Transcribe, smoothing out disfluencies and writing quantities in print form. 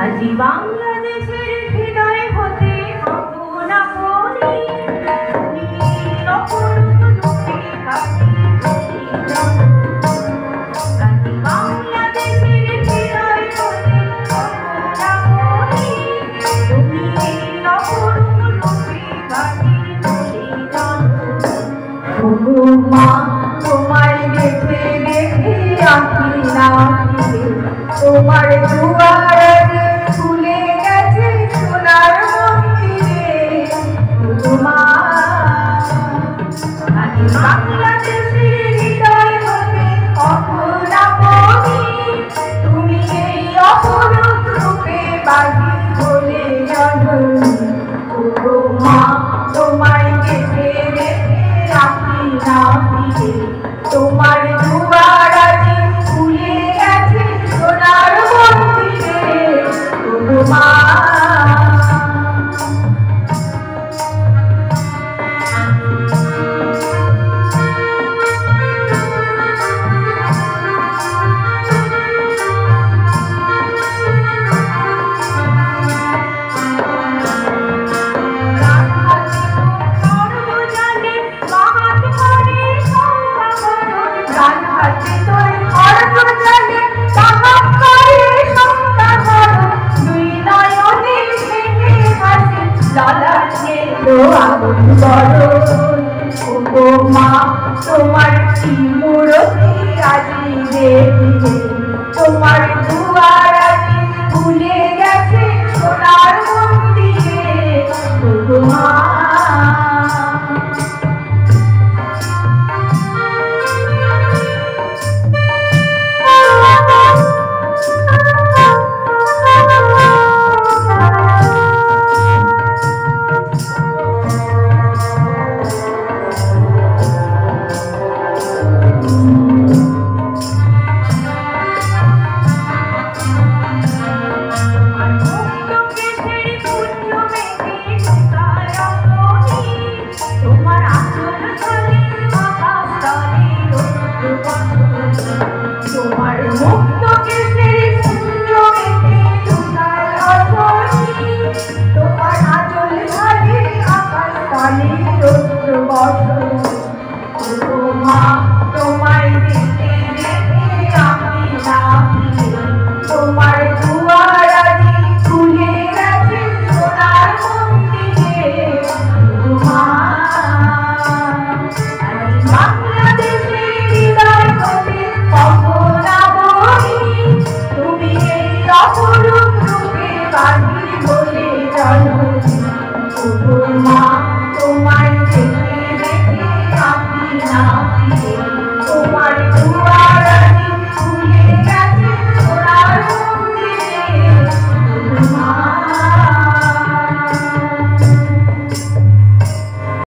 আজি বাংলাদেশের হৃদয় হতে আপনা আপনি নীল অপরূপ রূপে কাটি আজি বাংলাদেশের হৃদয় হতে আপনা আপনি তুমি নীল অপরূপ রূপে কাটি ওগো মা তোমায় দেখে দেখে আঁকি না তোমার দুয়ার খুলে গেছে সোনার মন্দিরে মা আজ বাংলাদেশের হৃদয় হতে কখন আপনি তুমি এই অপরূপ রূপে বাড়ি বলে জননী ওগো মা তোমায় দেখে দেখে রাখি না ফিরে তোমার দুয়ার খুলে গেছে সোনার মন্দিরে ওগো মা ওগো মা তোমার কি মূরতি আজি দেখে তোমার দুয়ার আজি খুলে গেছে সোনার মন্দিরে ওগো মা তোমার মুক্ত কেশরী কুঞ্জ মেঘে লুকায় রজনী তোমার আঁচল ঝাড়ে আকাশ তলে রৌদ্র বসন ওগো মা তোমায় দেখে দেখে আমি না ফিরে তোমার দুয়ার আজি খুলে গেছে সোনার মন্দিরে ওগো মা বাংলাদেশের হৃদয় হতে কখন আপনি তুমি এই অপরূপ রূপে বাড়ি বলে জননী ওগো মা তোমায় দেখে দেখে আমি না ফিরে তোমার